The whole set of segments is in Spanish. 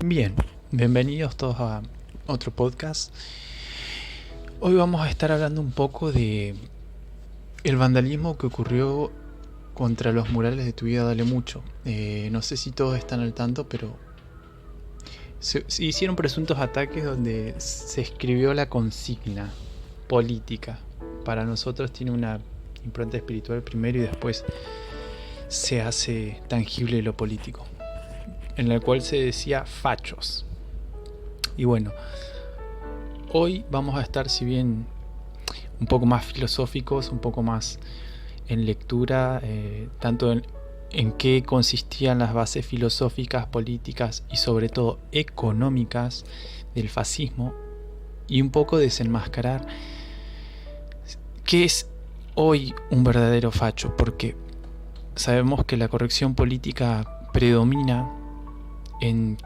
Bien, bienvenidos todos a otro podcast. Hoy vamos a estar hablando un poco de el vandalismo que ocurrió contra los murales de Tu Vida Dale Mucho. No sé si todos están al tanto, pero se hicieron presuntos ataques donde se escribió la consigna política. Para nosotros tiene una impronta espiritual primero y después se hace tangible lo político, en la cual se decía fachos. Y bueno, hoy vamos a estar, si bien un poco más filosóficos, un poco más en lectura, tanto en qué consistían las bases filosóficas, políticas y sobre todo económicas del fascismo, y un poco desenmascarar qué es hoy un verdadero facho, porque sabemos que la corrección política predomina en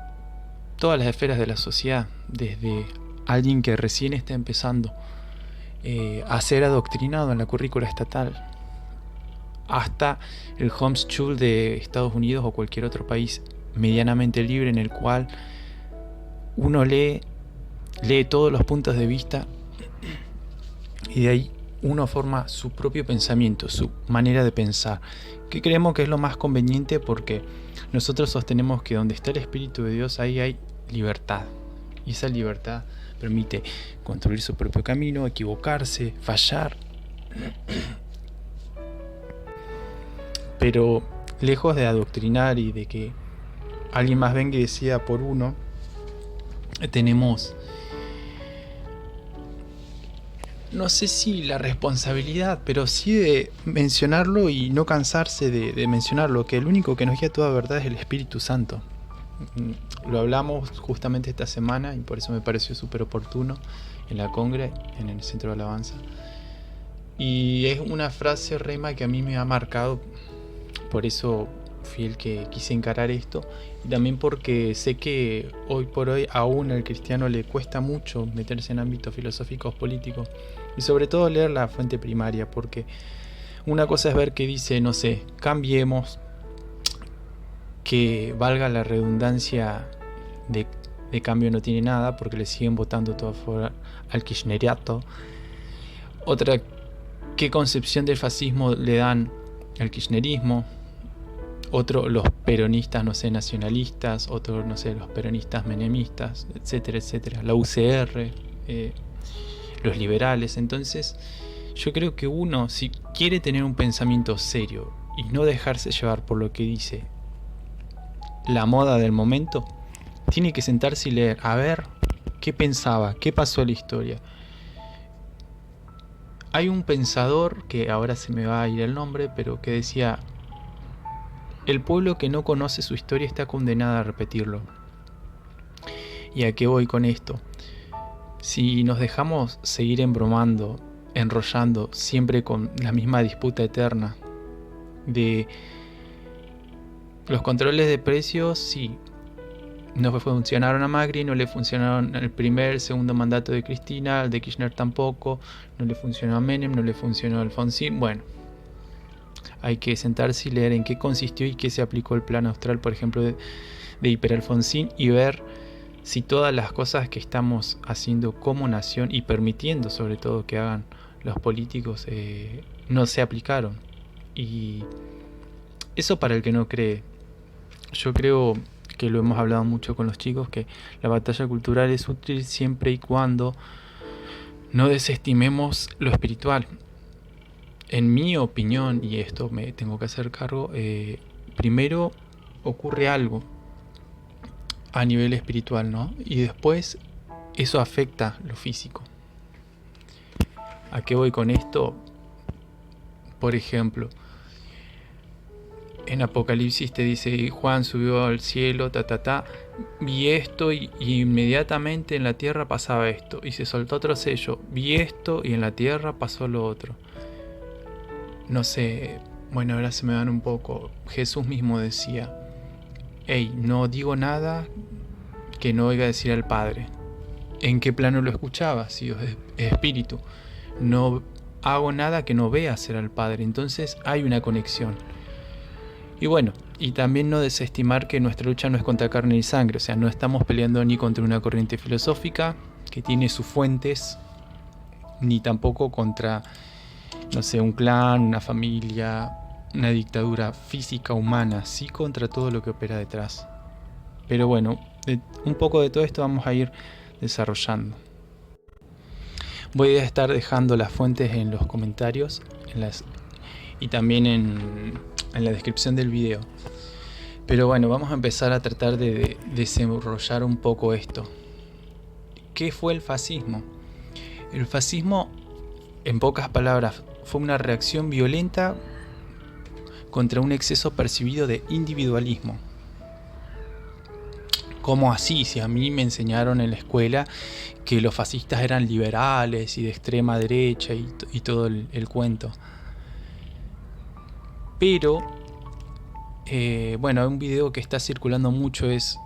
todas las esferas de la sociedad, desde alguien que recién está empezando a ser adoctrinado en la currícula estatal, hasta el homeschool de Estados Unidos o cualquier otro país medianamente libre, en el cual uno lee todos los puntos de vista y de ahí uno forma su propio pensamiento, su manera de pensar, que creemos que es lo más conveniente, porque nosotros sostenemos que donde está el Espíritu de Dios, ahí hay libertad, y esa libertad permite construir su propio camino, equivocarse, fallar, pero lejos de adoctrinar y de que alguien más venga y decida por uno, tenemos, no sé si la responsabilidad, pero sí de mencionarlo y no cansarse de mencionarlo, que el único que nos guía toda verdad es el Espíritu Santo. Lo hablamos justamente esta semana y por eso me pareció súper oportuno en la Congre, en el Centro de Alabanza. Y es una frase, Rema, que a mí me ha marcado, por eso fui el que quise encarar esto, y también porque sé que hoy por hoy aún al cristiano le cuesta mucho meterse en ámbitos filosóficos, políticos, y sobre todo leer la fuente primaria, porque una cosa es ver que dice, no sé, cambiemos, que valga la redundancia de cambio no tiene nada, porque le siguen votando todo fuera al kirchneriato. Otra, qué concepción del fascismo le dan al kirchnerismo. Otro, los peronistas, no sé, nacionalistas. Otro, no sé, los peronistas menemistas, etcétera, etcétera. La UCR, los liberales. Entonces, yo creo que uno, si quiere tener un pensamiento serio y no dejarse llevar por lo que dice la moda del momento, tiene que sentarse y leer, a ver qué pensaba, qué pasó en la historia. Hay un pensador, que ahora se me va a ir el nombre, pero que decía, el pueblo que no conoce su historia está condenado a repetirlo. ¿Y a qué voy con esto? Si nos dejamos seguir embromando, enrollando, siempre con la misma disputa eterna de los controles de precios, sí, no funcionaron a Macri, no le funcionaron el primer, segundo mandato de Cristina, el de Kirchner tampoco, no le funcionó a Menem, no le funcionó a Alfonsín. Bueno, hay que sentarse y leer en qué consistió y qué se aplicó el plan austral, por ejemplo, de Hiperalfonsín, y ver si todas las cosas que estamos haciendo como nación y permitiendo sobre todo que hagan los políticos no se aplicaron. Y eso para el que no cree. Yo creo que lo hemos hablado mucho con los chicos, que la batalla cultural es útil siempre y cuando no desestimemos lo espiritual. En mi opinión, y esto me tengo que hacer cargo, primero ocurre algo a nivel espiritual, ¿no? Y después eso afecta lo físico. ¿A qué voy con esto? Por ejemplo, en Apocalipsis te dice, Juan subió al cielo, vi esto y inmediatamente en la tierra pasaba esto, y se soltó otro sello, vi esto y en la tierra pasó lo otro. No sé, bueno, ahora se me dan un poco. Jesús mismo decía, hey, no digo nada que no oiga decir al Padre. ¿En qué plano lo escuchaba? Si Dios es espíritu. No hago nada que no vea hacer al Padre. Entonces hay una conexión. Y bueno, y también no desestimar que nuestra lucha no es contra carne y sangre, o sea, no estamos peleando ni contra una corriente filosófica que tiene sus fuentes, ni tampoco contra, no sé, un clan, una familia, una dictadura física humana, sí contra todo lo que opera detrás. Pero bueno, un poco de todo esto vamos a ir desarrollando. Voy a estar dejando las fuentes en los comentarios y también en la descripción del video. Pero bueno, vamos a empezar a tratar de desarrollar un poco esto. ¿Qué fue el fascismo? El fascismo, en pocas palabras, fue una reacción violenta contra un exceso percibido de individualismo. ¿Cómo así? Si a mí me enseñaron en la escuela que los fascistas eran liberales y de extrema derecha y todo el cuento. Pero, bueno, un video que está circulando mucho es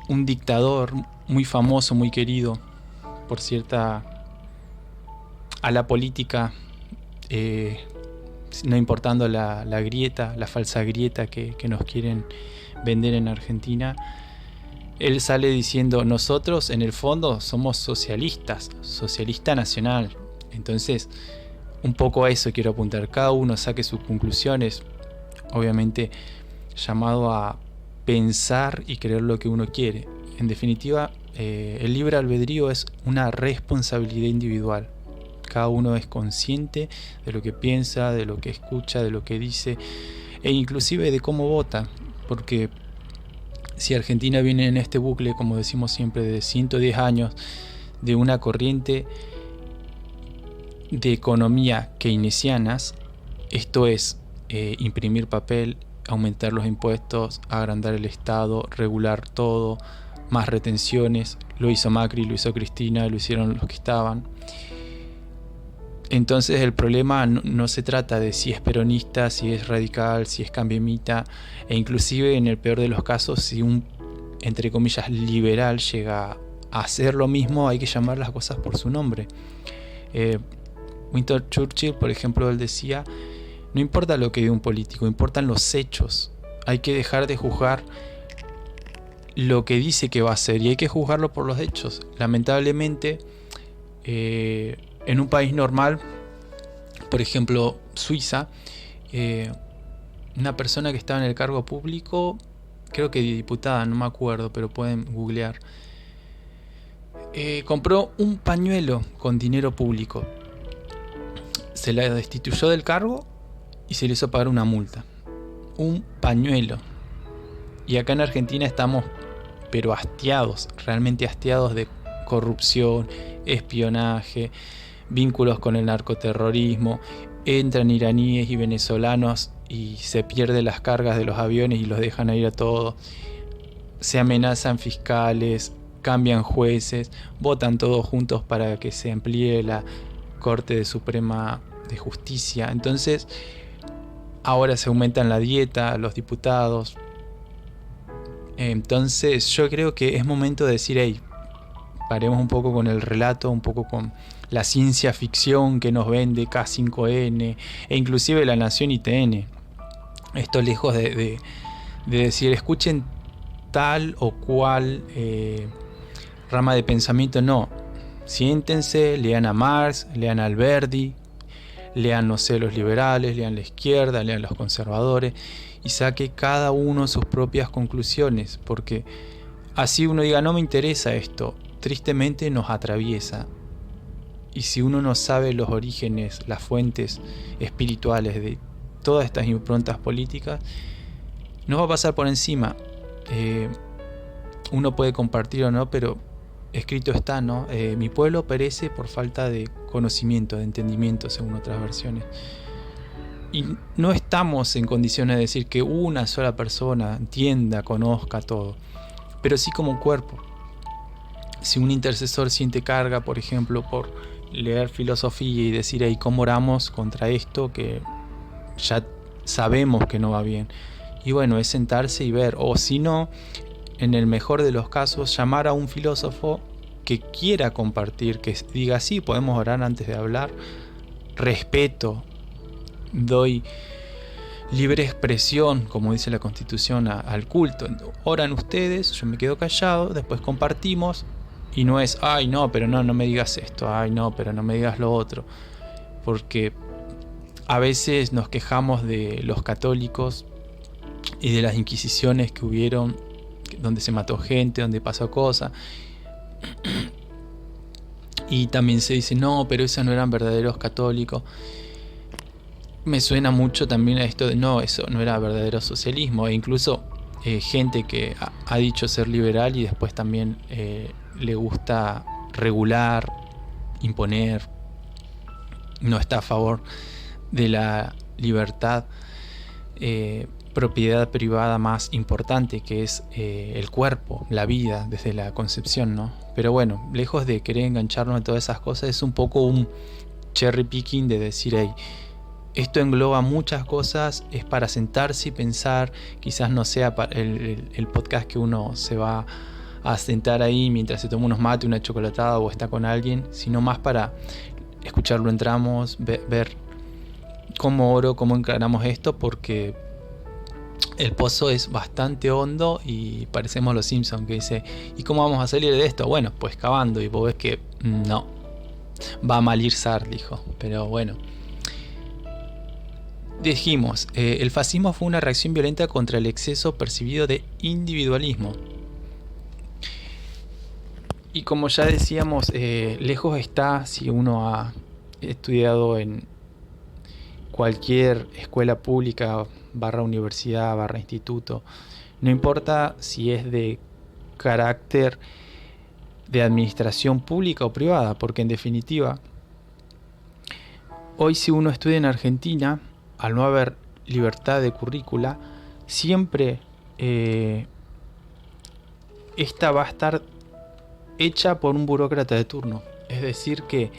un dictador muy famoso, muy querido por a la política, no importando la grieta, la falsa grieta que nos quieren vender en Argentina. Él sale diciendo: nosotros en el fondo somos socialistas, socialista nacional. Entonces, un poco a eso quiero apuntar. Cada uno saque sus conclusiones, obviamente llamado a pensar y creer lo que uno quiere. En definitiva, el libre albedrío es una responsabilidad individual. Cada uno es consciente de lo que piensa, de lo que escucha, de lo que dice, e inclusive de cómo vota, porque si Argentina viene en este bucle, como decimos siempre, de 110 años, de una corriente de economía keynesianas, esto es imprimir papel, aumentar los impuestos, agrandar el Estado, regular todo, más retenciones, lo hizo Macri, lo hizo Cristina, lo hicieron los que estaban. Entonces el problema no se trata de si es peronista, si es radical, si es cambiemita, e inclusive en el peor de los casos, si un, entre comillas, liberal llega a hacer lo mismo, hay que llamar las cosas por su nombre. Winston Churchill, por ejemplo, él decía: no importa lo que diga un político, importan los hechos. Hay que dejar de juzgar lo que dice que va a hacer y hay que juzgarlo por los hechos. Lamentablemente, en un país normal, por ejemplo Suiza, una persona que estaba en el cargo público, creo que diputada, no me acuerdo, pero pueden googlear, compró un pañuelo con dinero público, se la destituyó del cargo y se le hizo pagar una multa. Un pañuelo. Y acá en Argentina estamos pero hastiados, realmente hastiados de corrupción, espionaje, vínculos con el narcoterrorismo. Entran iraníes y venezolanos y se pierden las cargas de los aviones y los dejan ir a todos. Se amenazan fiscales, cambian jueces, votan todos juntos para que se amplíe la Corte Suprema de Justicia. Entonces, ahora se aumentan la dieta a los diputados. Entonces, yo creo que es momento de decir: hey, paremos un poco con el relato, un poco con la ciencia ficción que nos vende K5N e inclusive La Nación y TN. Esto lejos de decir escuchen tal o cual rama de pensamiento, no. Siéntense, lean a Marx, lean a Alberti, lean, no sé, los liberales, lean la izquierda, lean los conservadores y saque cada uno sus propias conclusiones, porque así uno diga: no me interesa esto, tristemente nos atraviesa. Y si uno no sabe los orígenes, las fuentes espirituales de todas estas improntas políticas, nos va a pasar por encima. Uno puede compartir o no, pero escrito está, ¿no? Mi pueblo perece por falta de conocimiento, de entendimiento, según otras versiones. Y no estamos en condiciones de decir que una sola persona entienda, conozca todo, pero sí como un cuerpo. Si un intercesor siente carga, por ejemplo, por leer filosofía y decir: ahí, ¿cómo oramos contra esto que ya sabemos que no va bien? Y bueno, es sentarse y ver, o si no, en el mejor de los casos, llamar a un filósofo que quiera compartir, que diga: sí, podemos orar antes de hablar, respeto, doy libre expresión, como dice la Constitución, al culto. Oran ustedes, yo me quedo callado, después compartimos, y no es, ay no, pero no me digas esto, ay no, pero no me digas lo otro, porque a veces nos quejamos de los católicos y de las inquisiciones que hubieron, donde se mató gente, donde pasó cosas, y también se dice, no, pero esos no eran verdaderos católicos. Me suena mucho también a esto de, no, eso no era verdadero socialismo, e incluso gente que ha dicho ser liberal y después también le gusta regular, imponer, no está a favor de la libertad, propiedad privada más importante, que es el cuerpo, la vida desde la concepción, ¿no? Pero bueno, lejos de querer engancharnos en todas esas cosas, es un poco un cherry picking de decir, hey, esto engloba muchas cosas, es para sentarse y pensar, quizás no sea el podcast que uno se va a sentar ahí mientras se toma unos mates, una chocolatada o está con alguien, sino más para escucharlo en tramos, ver cómo encaramos esto, porque el pozo es bastante hondo y parecemos los Simpsons, que dice, ¿y cómo vamos a salir de esto? Bueno, pues cavando, y vos ves que no, va a mal ir Sartre, dijo, pero bueno. Dijimos, el fascismo fue una reacción violenta contra el exceso percibido de individualismo. Y como ya decíamos, lejos está, si uno ha estudiado en cualquier escuela pública, /universidad, /instituto, no importa si es de carácter de administración pública o privada, porque en definitiva, hoy si uno estudia en Argentina, al no haber libertad de currícula, siempre esta va a estar hecha por un burócrata de turno. Es decir, que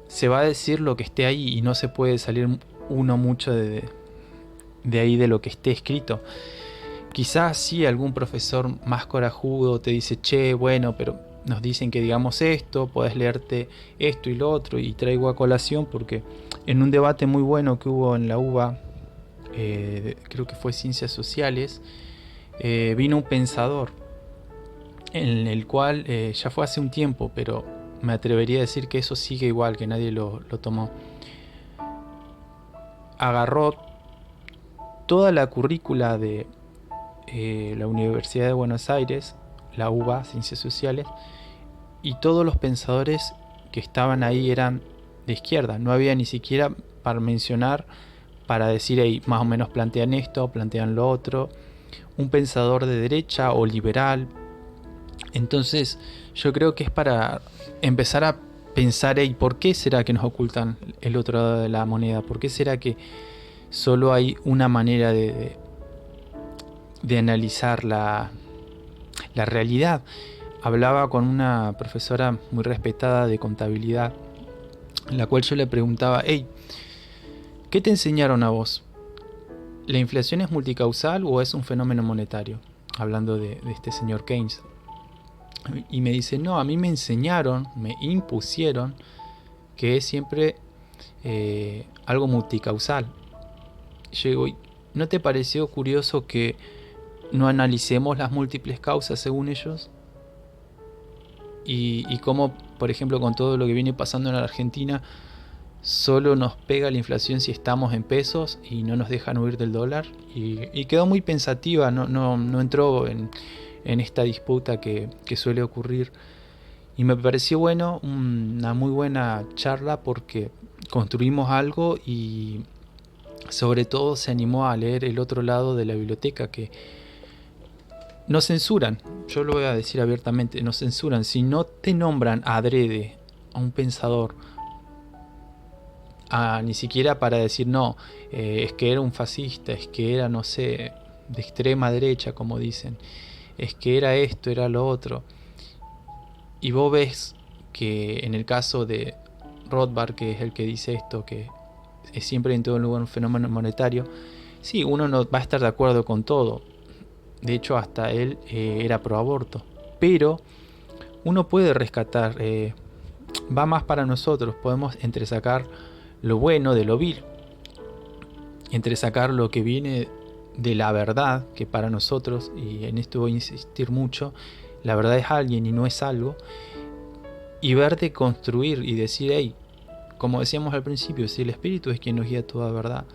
se va a decir lo que esté ahí y no se puede salir uno mucho de ahí de lo que esté escrito. Quizás sí algún profesor más corajudo te dice, che, bueno, pero nos dicen que digamos esto, podés leerte esto y lo otro, y traigo a colación porque en un debate muy bueno que hubo en la UBA, creo que fue Ciencias Sociales, vino un pensador, en el cual ya fue hace un tiempo, pero me atrevería a decir que eso sigue igual, que nadie lo tomó. Agarró toda la currícula de la Universidad de Buenos Aires, la UBA, Ciencias Sociales, y todos los pensadores que estaban ahí eran de izquierda. No había ni siquiera para mencionar, para decir, hey, más o menos plantean esto, plantean lo otro, un pensador de derecha o liberal. Entonces yo creo que es para empezar a pensar, hey, ¿por qué será que nos ocultan el otro lado de la moneda? ¿Por qué será que solo hay una manera de analizar la realidad? Hablaba con una profesora muy respetada de contabilidad, la cual yo le preguntaba, hey, ¿qué te enseñaron a vos? ¿La inflación es multicausal o es un fenómeno monetario? Hablando de este señor Keynes. Y me dice, no, a mí me enseñaron, me impusieron que es siempre algo multicausal. Yo digo, ¿no te pareció curioso que no analicemos las múltiples causas según ellos? Y cómo, por ejemplo, con todo lo que viene pasando en la Argentina, solo nos pega la inflación si estamos en pesos y no nos dejan huir del dólar. Y quedó muy pensativa, no entró en esta disputa que suele ocurrir. Y me pareció bueno, una muy buena charla, porque construimos algo y sobre todo se animó a leer el otro lado de la biblioteca, que no censuran, yo lo voy a decir abiertamente, no censuran. Si no te nombran adrede a un pensador, ni siquiera para decir no, es que era un fascista, es que era, no sé, de extrema derecha, como dicen, es que era esto, era lo otro, y vos ves que en el caso de Rothbard, que es el que dice esto, que es siempre en todo lugar un fenómeno monetario, sí, uno no va a estar de acuerdo con todo. De hecho, hasta él era pro aborto. Pero uno puede rescatar, va más para nosotros, podemos entresacar lo bueno de lo vil. entre sacar lo que viene de la verdad, que para nosotros, y en esto voy a insistir mucho, la verdad es alguien y no es algo, y ver de construir y decir, hey, como decíamos al principio, si el Espíritu es quien nos guía a toda verdad,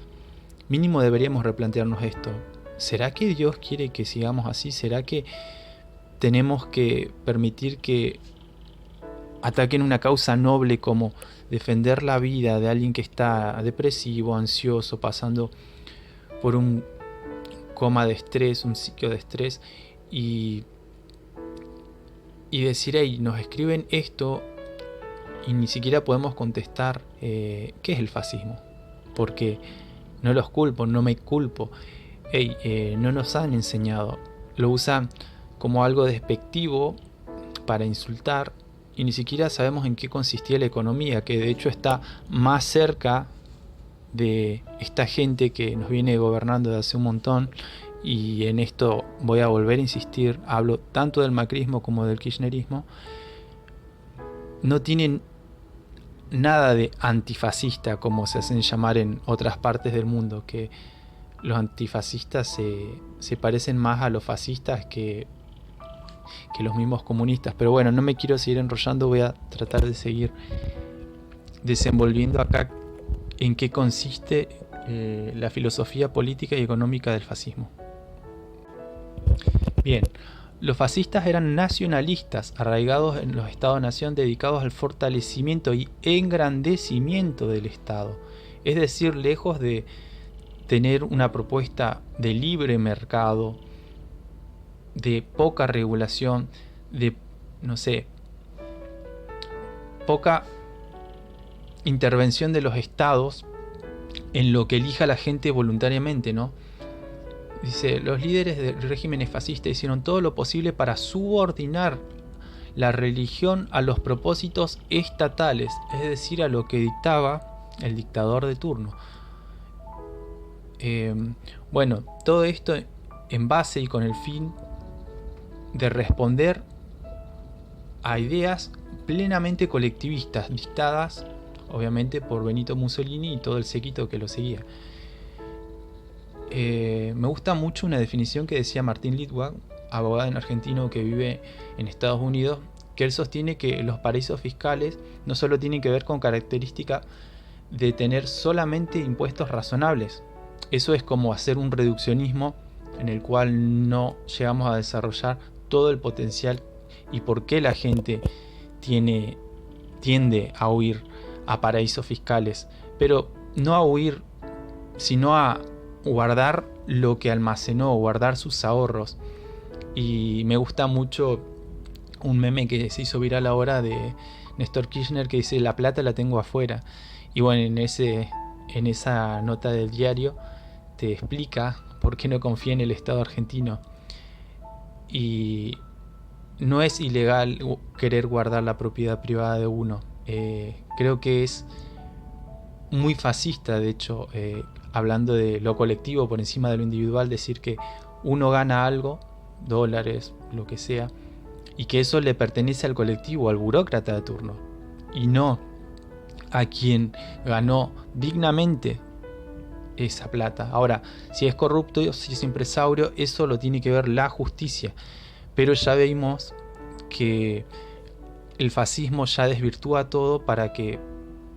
mínimo deberíamos replantearnos esto. ¿Será que Dios quiere que sigamos así? ¿Será que tenemos que permitir que ataquen una causa noble como defender la vida de alguien que está depresivo, ansioso, pasando por un coma de estrés, un ciclo de estrés, y decir, hey, nos escriben esto y ni siquiera podemos contestar qué es el fascismo? Porque no los culpo, no me culpo. Hey, no nos han enseñado. Lo usan como algo despectivo para insultar y ni siquiera sabemos en qué consistía la economía, que de hecho está más cerca de esta gente que nos viene gobernando desde hace un montón. Y en esto voy a volver a insistir, hablo tanto del macrismo como del kirchnerismo, no tienen nada de antifascista como se hacen llamar en otras partes del mundo, que los antifascistas se parecen más a los fascistas que los mismos comunistas. Pero bueno, no me quiero seguir enrollando, voy a tratar de seguir desenvolviendo acá en qué consiste la filosofía política y económica del fascismo. Bien, los fascistas eran nacionalistas, arraigados en los estados-nación, dedicados al fortalecimiento y engrandecimiento del Estado. Es decir, lejos de tener una propuesta de libre mercado, de poca regulación, de, no sé, poca intervención de los estados en lo que elija la gente voluntariamente, ¿no? Dice, los líderes de regímenes fascistas hicieron todo lo posible para subordinar la religión a los propósitos estatales, es decir, a lo que dictaba el dictador de turno. Bueno, todo esto en base y con el fin de responder a ideas plenamente colectivistas, dictadas obviamente por Benito Mussolini y todo el séquito que lo seguía. Me gusta mucho una definición que decía Martín Litwak, abogado argentino que vive en Estados Unidos, que él sostiene que los paraísos fiscales no solo tienen que ver con característica de tener solamente impuestos razonables. Eso es como hacer un reduccionismo en el cual no llegamos a desarrollar todo el potencial y por qué la gente tiende a huir a paraísos fiscales, pero no a huir, sino a guardar lo que almacenó, guardar sus ahorros. Y me gusta mucho un meme que se hizo viral ahora de Néstor Kirchner que dice: la plata la tengo afuera. Y bueno, en esa nota del diario te explica por qué no confía en el Estado argentino. Y no es ilegal querer guardar la propiedad privada de uno. Creo que es muy fascista, de hecho, hablando de lo colectivo por encima de lo individual, decir que uno gana algo, dólares, lo que sea, y que eso le pertenece al colectivo, al burócrata de turno, y no a quien ganó dignamente esa plata. Ahora, si es corrupto, si es empresario, eso lo tiene que ver la justicia, pero ya vimos que el fascismo ya desvirtúa todo para que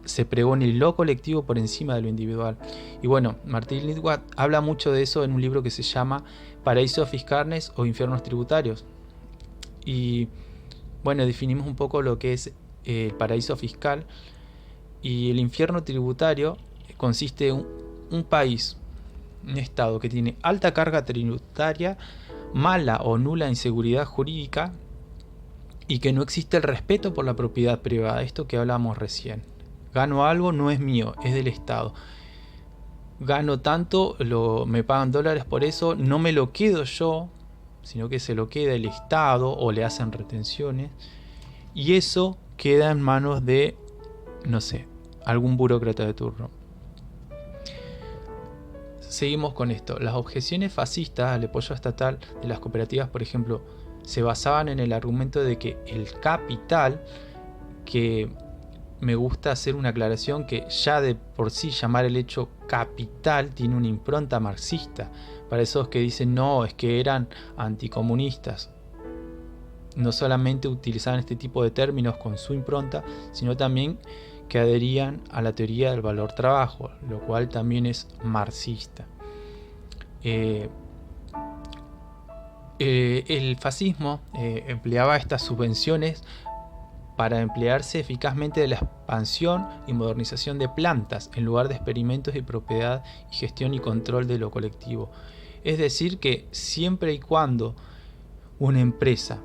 se pregone lo colectivo por encima de lo individual. Y bueno, Martín Litwak habla mucho de eso en un libro que se llama Paraísos Fiscales o Infiernos Tributarios. Y bueno, definimos un poco lo que es el paraíso fiscal. Y el infierno tributario consiste en un país, un estado que tiene alta carga tributaria, mala o nula inseguridad jurídica y que no existe el respeto por la propiedad privada. Esto que hablamos recién. Gano algo, no es mío, es del Estado. Gano tanto, me pagan dólares por eso, no me lo quedo yo, sino que se lo queda el Estado o le hacen retenciones. Y eso queda en manos de, no sé, algún burócrata de turno. Seguimos con esto. Las objeciones fascistas al apoyo estatal de las cooperativas, por ejemplo, se basaban en el argumento de que el capital que me gusta hacer una aclaración que ya de por sí llamar el hecho capital tiene una impronta marxista. Para esos que dicen no, es que eran anticomunistas, no solamente utilizaban este tipo de términos con su impronta, sino también que adherían a la teoría del valor trabajo, lo cual también es marxista. El fascismo empleaba estas subvenciones para emplearse eficazmente de la expansión y modernización de plantas en lugar de experimentos de propiedad y gestión y control de lo colectivo. Es decir, que siempre y cuando una empresa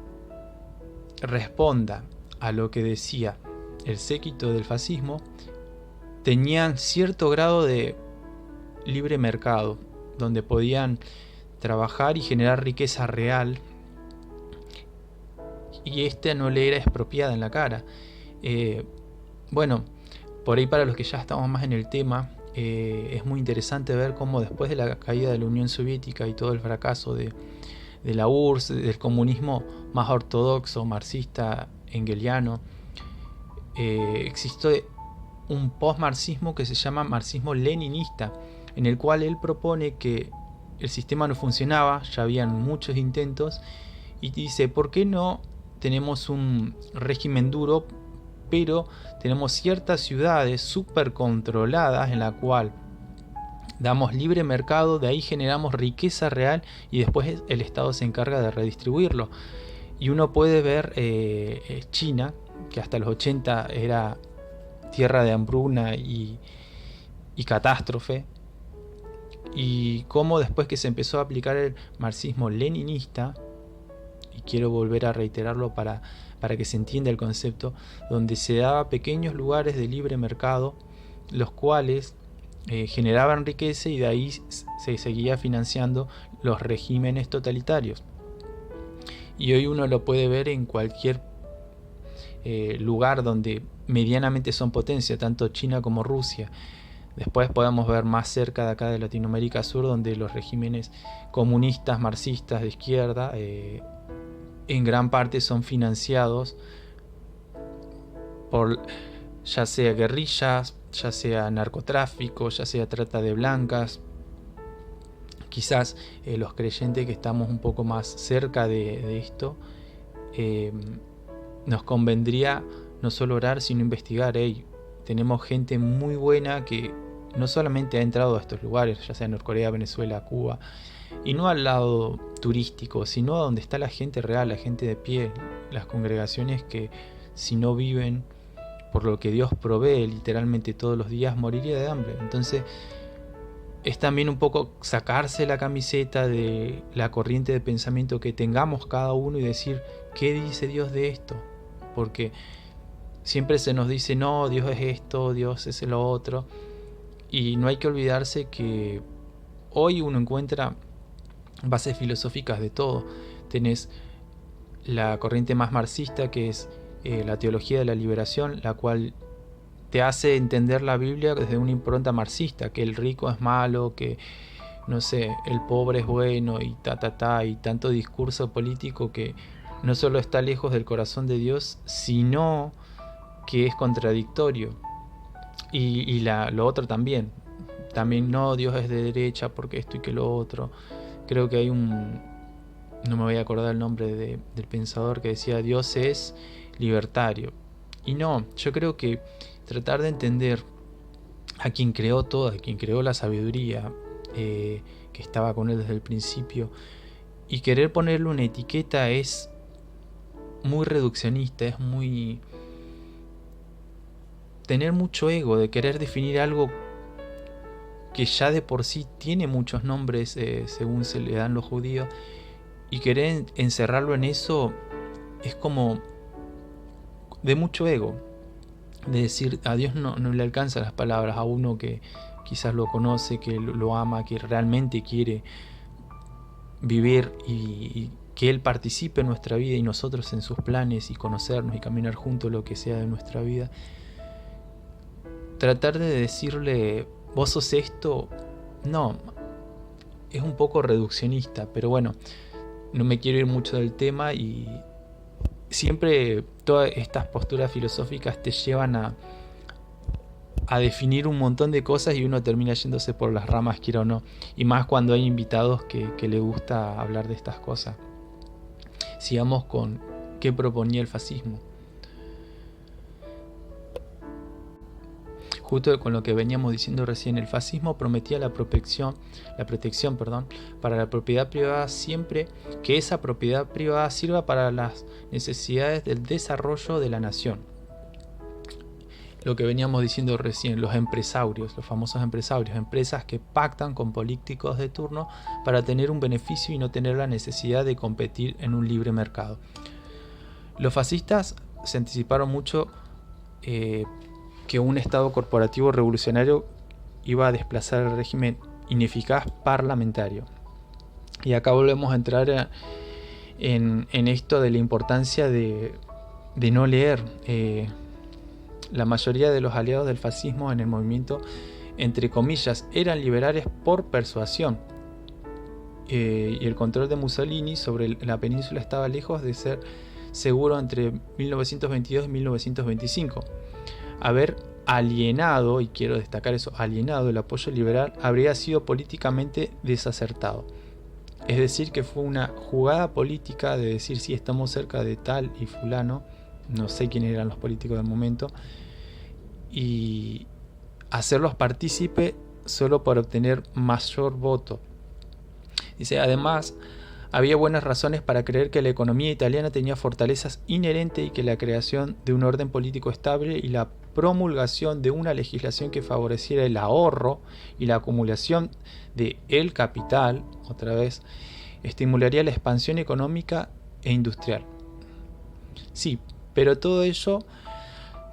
responda a lo que decía el séquito del fascismo, tenían cierto grado de libre mercado, donde podían trabajar y generar riqueza real, y esta no le era expropiada en la cara. Bueno, por ahí para los que ya estamos más en el tema, es muy interesante ver cómo después de la caída de la Unión Soviética y todo el fracaso de la URSS, del comunismo más ortodoxo, marxista, engeliano, existe un post-marxismo que se llama marxismo-leninista, en el cual él propone que el sistema no funcionaba, ya habían muchos intentos, y dice, ¿por qué no tenemos un régimen duro, pero tenemos ciertas ciudades súper controladas en la cual damos libre mercado, de ahí generamos riqueza real y después el Estado se encarga de redistribuirlo? Y uno puede ver China, que hasta los 80 era tierra de hambruna y catástrofe, y cómo después que se empezó a aplicar el marxismo leninista, y quiero volver a reiterarlo para que se entienda el concepto, donde se daba pequeños lugares de libre mercado, los cuales generaban riqueza, y de ahí se seguía financiando los regímenes totalitarios. Y hoy uno lo puede ver en cualquier lugar donde medianamente son potencia, tanto China como Rusia. Después podemos ver más cerca de acá de Latinoamérica Sur, donde los regímenes comunistas, marxistas de izquierda, en gran parte son financiados por ya sea guerrillas, ya sea narcotráfico, ya sea trata de blancas. Quizás los creyentes que estamos un poco más cerca de esto, nos convendría no solo orar, sino investigar. Tenemos gente muy buena que no solamente ha entrado a estos lugares, ya sea en Norcorea, Venezuela, Cuba, y no al lado turístico, sino a donde está la gente real, la gente de pie, las congregaciones que si no viven por lo que Dios provee literalmente todos los días, moriría de hambre. Entonces es también un poco sacarse la camiseta de la corriente de pensamiento que tengamos cada uno y decir, ¿qué dice Dios de esto? Porque siempre se nos dice, no, Dios es esto, Dios es lo otro, y no hay que olvidarse que hoy uno encuentra bases filosóficas de todo. Tenés la corriente más marxista, que es la teología de la liberación, la cual te hace entender la Biblia desde una impronta marxista, que el rico es malo, que no sé, el pobre es bueno, y y tanto discurso político que no solo está lejos del corazón de Dios, sino que es contradictorio. Y lo otro también no, Dios es de derecha porque esto y que lo otro. Creo que hay no me voy a acordar el nombre del pensador, que decía Dios es libertario. Y no, yo creo que tratar de entender a quien creó todo, a quien creó la sabiduría, que estaba con él desde el principio, y querer ponerle una etiqueta es muy reduccionista, es muy tener mucho ego de querer definir algo que ya de por sí tiene muchos nombres según se le dan los judíos, y querer encerrarlo en eso es como de mucho ego, de decir a Dios no le alcanzan las palabras, a uno que quizás lo conoce, que lo ama, que realmente quiere vivir y que Él participe en nuestra vida y nosotros en sus planes, y conocernos y caminar juntos lo que sea de nuestra vida. Tratar de decirle, vos sos esto, no, es un poco reduccionista, pero bueno, no me quiero ir mucho del tema, y siempre todas estas posturas filosóficas te llevan a a definir un montón de cosas y uno termina yéndose por las ramas, quiera o no. Y más cuando hay invitados que le gusta hablar de estas cosas. Sigamos con qué proponía el fascismo. Justo con lo que veníamos diciendo recién, el fascismo prometía la protección, para la propiedad privada, siempre que esa propiedad privada sirva para las necesidades del desarrollo de la nación. Lo que veníamos diciendo recién, los empresarios, los famosos empresarios, empresas que pactan con políticos de turno para tener un beneficio y no tener la necesidad de competir en un libre mercado. Los fascistas se anticiparon mucho que un Estado corporativo revolucionario iba a desplazar el régimen ineficaz parlamentario. Y acá volvemos a entrar en esto de la importancia de no leer. La mayoría de los aliados del fascismo en el movimiento, entre comillas, eran liberales por persuasión. Y el control de Mussolini sobre la península estaba lejos de ser seguro entre 1922 y 1925. Haber alienado, y quiero destacar eso, alienado el apoyo liberal habría sido políticamente desacertado. Es decir, que fue una jugada política de decir si estamos cerca de tal y fulano, no sé quiénes eran los políticos del momento, y hacerlos partícipe solo para obtener mayor voto. Dice, además, había buenas razones para creer que la economía italiana tenía fortalezas inherentes y que la creación de un orden político estable y la promulgación de una legislación que favoreciera el ahorro y la acumulación de el capital, otra vez, estimularía la expansión económica e industrial. Sí, pero todo ello,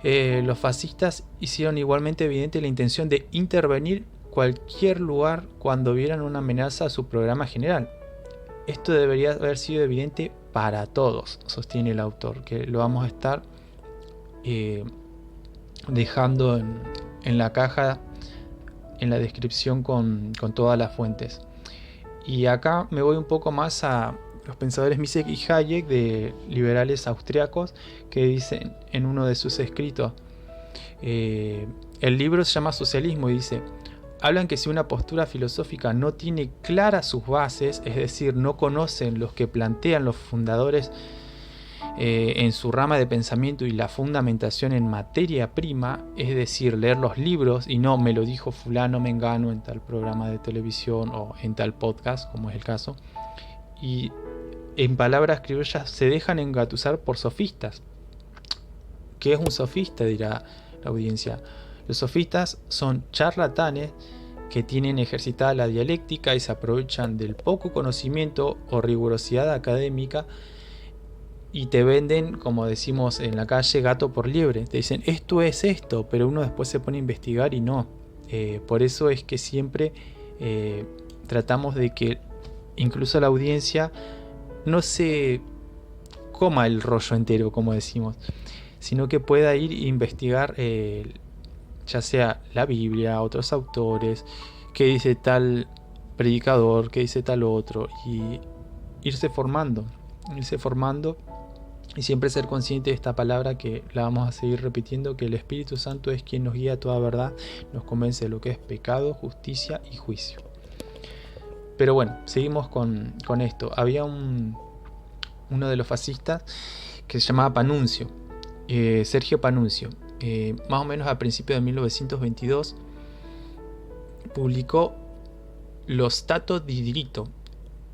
los fascistas hicieron igualmente evidente la intención de intervenir cualquier lugar cuando vieran una amenaza a su programa general. Esto debería haber sido evidente para todos, sostiene el autor, que lo vamos a estar dejando en la caja, en la descripción con todas las fuentes. Y acá me voy un poco más a los pensadores Mises y Hayek, de liberales austriacos, que dicen en uno de sus escritos, el libro se llama Socialismo, y dice: hablan que si una postura filosófica no tiene claras sus bases, es decir, no conocen los que plantean los fundadores en su rama de pensamiento y la fundamentación en materia prima, es decir, leer los libros y no me lo dijo fulano mengano en tal programa de televisión o en tal podcast, como es el caso, y en palabras criollas se dejan engatusar por sofistas. ¿Qué es un sofista?, dirá la audiencia. Los sofistas son charlatanes que tienen ejercitada la dialéctica y se aprovechan del poco conocimiento o rigurosidad académica y te venden, como decimos en la calle, gato por liebre. Te dicen esto es esto, pero uno después se pone a investigar y no. Por eso es que siempre tratamos de que incluso la audiencia no se coma el rollo entero, como decimos, sino que pueda ir e investigar ya sea la Biblia, otros autores, qué dice tal predicador, qué dice tal otro, y irse formando y siempre ser consciente de esta palabra que la vamos a seguir repitiendo, que el Espíritu Santo es quien nos guía a toda verdad, nos convence de lo que es pecado, justicia y juicio. Pero bueno, seguimos con esto. Había uno de los fascistas que se llamaba Panunzio, Sergio Panunzio. Más o menos a principios de 1922 publicó Lo Stato di Diritto,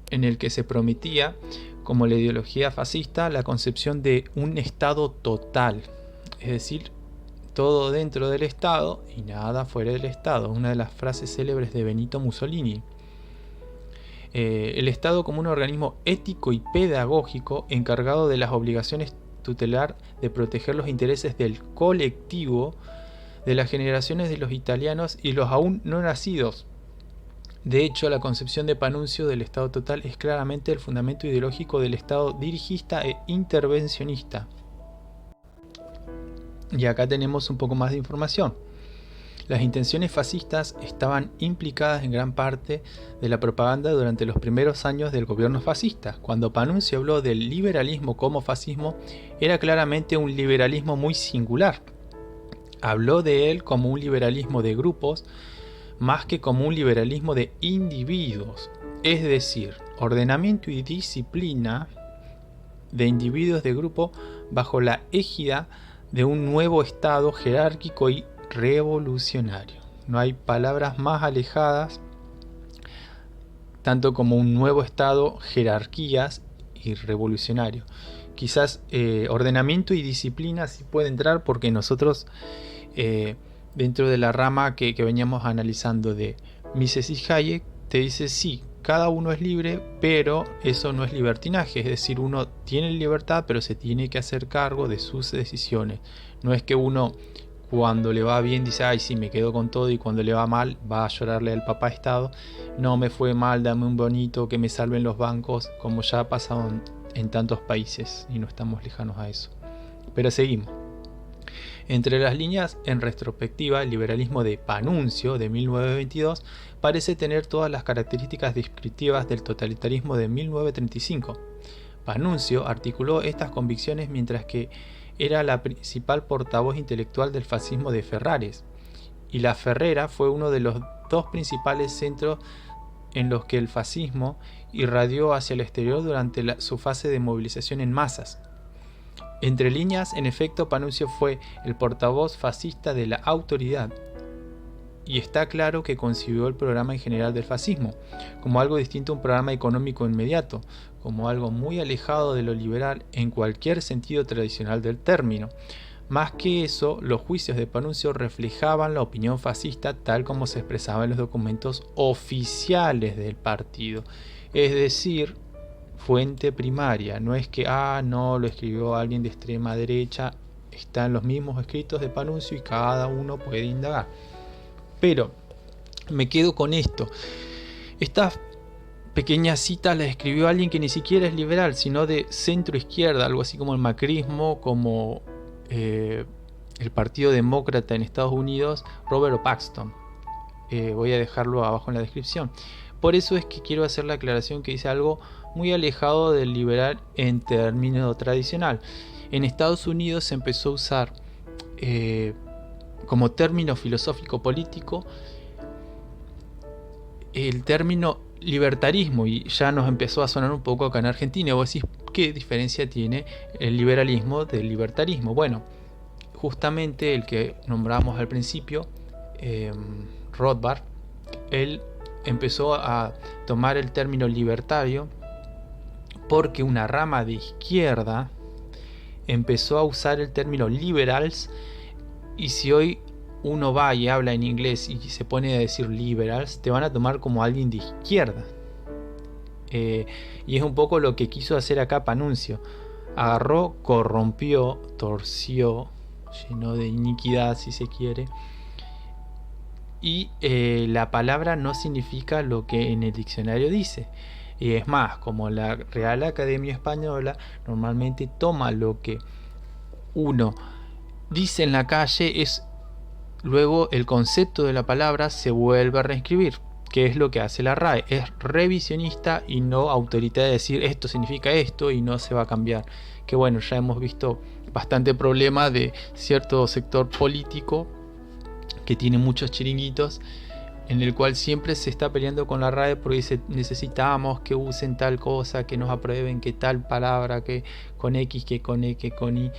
en el que se prometía, como la ideología fascista, la concepción de un Estado total, es decir, todo dentro del Estado y nada fuera del Estado, una de las frases célebres de Benito Mussolini. El Estado como un organismo ético y pedagógico encargado de las obligaciones tutelar de proteger los intereses del colectivo, de las generaciones de los italianos y los aún no nacidos. De hecho, la concepción de Panunzio del Estado total es claramente el fundamento ideológico del Estado dirigista e intervencionista. Y acá tenemos un poco más de información. Las intenciones fascistas estaban implicadas en gran parte de la propaganda durante los primeros años del gobierno fascista. Cuando Panunzio habló del liberalismo como fascismo, era claramente un liberalismo muy singular. habló de él como un liberalismo de grupos más que como un liberalismo de individuos, es decir, ordenamiento y disciplina de individuos de grupo bajo la égida de un nuevo Estado jerárquico y revolucionario. No hay palabras más alejadas, tanto como un nuevo Estado, jerarquías y revolucionario. Quizás ordenamiento y disciplina sí puede entrar porque nosotros, dentro de la rama que veníamos analizando de Mises y Hayek, te dice sí, cada uno es libre, pero eso no es libertinaje, es decir, uno tiene libertad, pero se tiene que hacer cargo de sus decisiones. No es que uno, cuando le va bien, dice, ay, sí, me quedo con todo, y cuando le va mal, va a llorarle al papá Estado, no, me fue mal, dame un bonito, que me salven los bancos, como ya ha pasado en tantos países, y no estamos lejanos a eso. Pero seguimos. Entre las líneas, en retrospectiva, el liberalismo de Panunzio, de 1922, parece tener todas las características descriptivas del totalitarismo de 1935. Panunzio articuló estas convicciones mientras que era la principal portavoz intelectual del fascismo de Ferrares, y la Ferrera fue uno de los dos principales centros en los que el fascismo irradió hacia el exterior durante su fase de movilización en masas. Entre líneas, en efecto, Panunzio fue el portavoz fascista de la autoridad, y está claro que concibió el programa en general del fascismo como algo distinto a un programa económico inmediato, como algo muy alejado de lo liberal en cualquier sentido tradicional del término. Más que eso, los juicios de Panunzio reflejaban la opinión fascista tal como se expresaba en los documentos oficiales del partido, es decir, fuente primaria. No es que, no, lo escribió alguien de extrema derecha, están los mismos escritos de Panunzio y cada uno puede indagar. Pero me quedo con esto. Estas pequeñas citas las escribió alguien que ni siquiera es liberal, sino de centro izquierda, algo así como el macrismo, como el Partido Demócrata en Estados Unidos, Robert Paxton. Voy a dejarlo abajo en la descripción. Por eso es que quiero hacer la aclaración que dice algo muy alejado del liberal en término tradicional. En Estados Unidos se empezó a usar como término filosófico político el término libertarismo, y ya nos empezó a sonar un poco acá en Argentina. Vos decís, ¿qué diferencia tiene el liberalismo del libertarismo? Bueno, justamente el que nombramos al principio, Rothbard, él empezó a tomar el término libertario porque una rama de izquierda empezó a usar el término liberals, y si hoy uno va y habla en inglés y se pone a decir liberals, te van a tomar como alguien de izquierda. Y es un poco lo que quiso hacer acá Panunzio. Agarró, corrompió, torció, llenó de iniquidad si se quiere. Y la palabra no significa lo que en el diccionario dice. Y es más, como la Real Academia Española normalmente toma lo que uno dice en la calle, luego el concepto de la palabra se vuelve a reescribir, que es lo que hace la RAE. Es revisionista y no autoritaria, de decir esto significa esto y no se va a cambiar. Que bueno, ya hemos visto bastante problema de cierto sector político que tiene muchos chiringuitos, en el cual siempre se está peleando con la RAE porque dice necesitamos que usen tal cosa, que nos aprueben, que tal palabra, que con X, que con E, que con Y,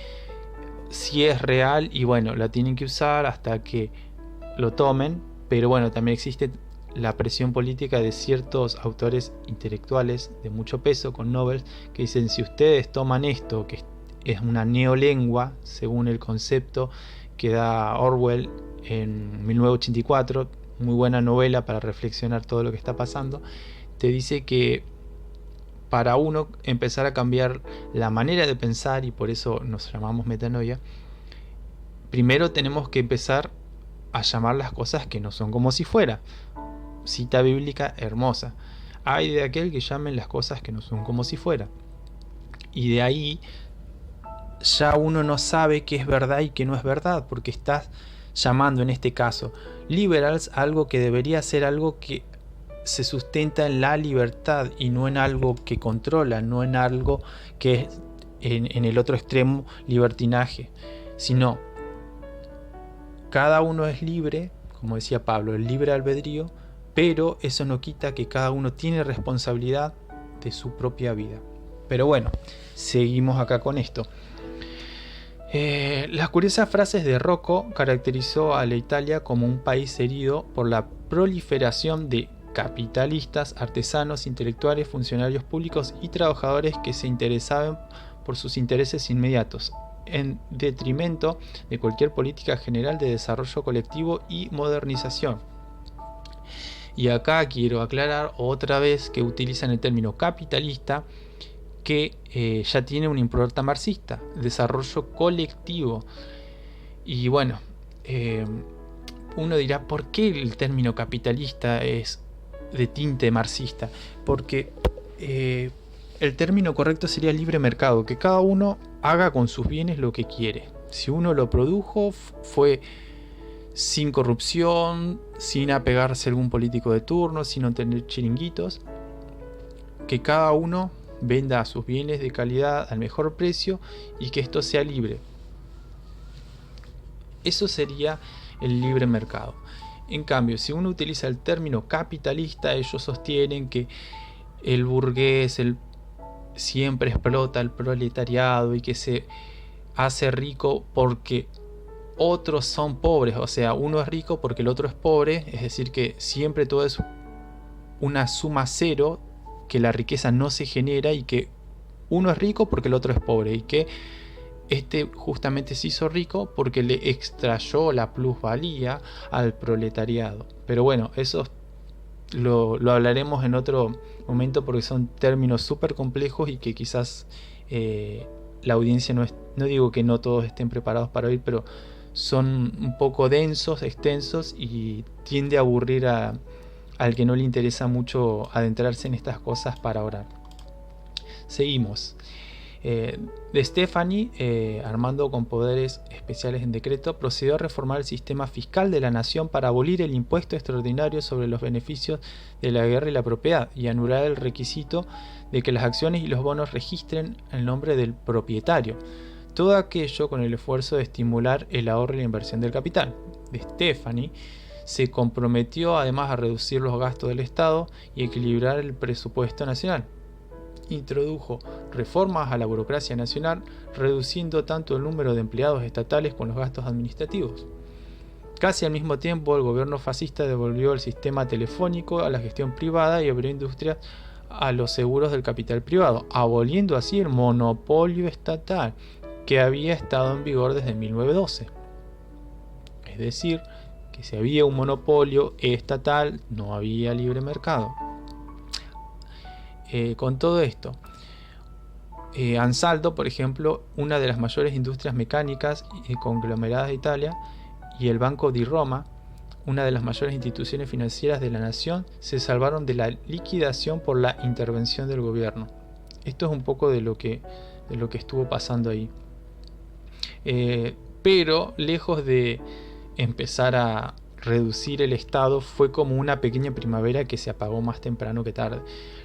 si es real, y bueno, la tienen que usar hasta que lo tomen. Pero bueno, también existe la presión política de ciertos autores intelectuales de mucho peso con Nobel que dicen, si ustedes toman esto, que es una neolengua según el concepto que da Orwell en 1984, muy buena novela para reflexionar todo lo que está pasando, te dice que para uno empezar a cambiar la manera de pensar, y por eso nos llamamos metanoia, primero tenemos que empezar a llamar las cosas que no son como si fuera. Cita bíblica hermosa: ay de aquel que llamen las cosas que no son como si fuera. Y de ahí ya uno no sabe qué es verdad y qué no es verdad, porque estás llamando en este caso liberals algo que debería ser algo que se sustenta en la libertad y no en algo que controla, no en algo que es en el otro extremo libertinaje, sino cada uno es libre, como decía Pablo, el libre albedrío, pero eso no quita que cada uno tiene responsabilidad de su propia vida. Pero bueno, seguimos acá con esto. Las curiosas frases de Rocco caracterizó a la Italia como un país herido por la proliferación de capitalistas, artesanos, intelectuales, funcionarios públicos y trabajadores que se interesaban por sus intereses inmediatos, en detrimento de cualquier política general de desarrollo colectivo y modernización. Y acá quiero aclarar otra vez que utilizan el término capitalista, que ya tiene una impronta marxista, desarrollo colectivo. Y bueno, uno dirá, ¿por qué el término capitalista es de tinte marxista? Porque el término correcto sería libre mercado, que cada uno haga con sus bienes lo que quiere. Si uno lo produjo, fue sin corrupción, sin apegarse a algún político de turno, sin no tener chiringuitos, que cada uno venda sus bienes de calidad al mejor precio y que esto sea libre. Eso sería el libre mercado. En cambio, si uno utiliza el término capitalista, ellos sostienen que el burgués siempre explota al proletariado y que se hace rico porque otros son pobres. O sea, uno es rico porque el otro es pobre, es decir que siempre todo es una suma cero, que la riqueza no se genera y que uno es rico porque el otro es pobre y que este justamente se hizo rico porque le extrayó la plusvalía al proletariado. Pero bueno, eso lo hablaremos en otro momento porque son términos súper complejos y que quizás la audiencia no digo que no todos estén preparados para oír, pero son un poco densos, extensos y tiende a aburrir al que no le interesa mucho adentrarse en estas cosas para orar. Seguimos. De Stefani, Armando con poderes especiales en decreto, procedió a reformar el sistema fiscal de la nación para abolir el impuesto extraordinario sobre los beneficios de la guerra y la propiedad y anular el requisito de que las acciones y los bonos registren el nombre del propietario. Todo aquello con el esfuerzo de estimular el ahorro y la inversión del capital. De Stefani se comprometió además a reducir los gastos del Estado y equilibrar el presupuesto nacional. Introdujo reformas a la burocracia nacional, reduciendo tanto el número de empleados estatales como los gastos administrativos. Casi al mismo tiempo, el gobierno fascista devolvió el sistema telefónico a la gestión privada y abrió industrias a los seguros del capital privado, aboliendo así el monopolio estatal que había estado en vigor desde 1912. Es decir, que si había un monopolio estatal, no había libre mercado. Con todo esto, Ansaldo, por ejemplo, una de las mayores industrias mecánicas y conglomeradas de Italia, y el Banco di Roma, una de las mayores instituciones financieras de la nación, se salvaron de la liquidación por la intervención del gobierno. Esto es un poco de lo que estuvo pasando ahí. Pero lejos de empezar a reducir el Estado, fue como una pequeña primavera que se apagó más temprano que tarde.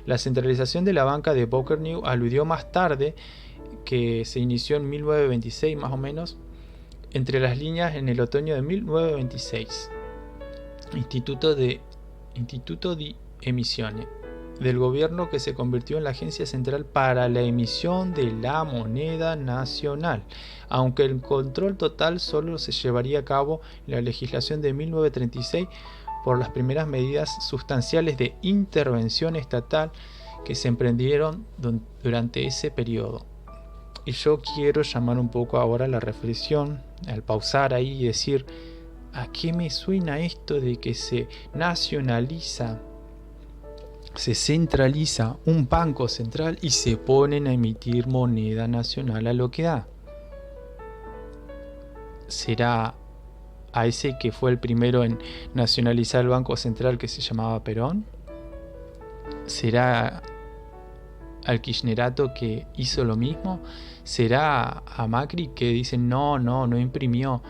La centralización de la banca de Bocconi aludió más tarde, que se inició en 1926 más o menos, entre las líneas en el otoño de 1926. Instituto di Emissione del gobierno, que se convirtió en la agencia central para la emisión de la moneda nacional, aunque el control total solo se llevaría a cabo en la legislación de 1936 por las primeras medidas sustanciales de intervención estatal que se emprendieron durante ese periodo. Y yo quiero llamar un poco ahora la reflexión, al pausar ahí y decir, ¿a qué me suena esto de que se nacionaliza, se centraliza un banco central y se ponen a emitir moneda nacional a lo que da? ¿Será a ese que fue el primero en nacionalizar el Banco Central, que se llamaba Perón? ¿Será al kirchnerato que hizo lo mismo? ¿Será a Macri que dicen no imprimió?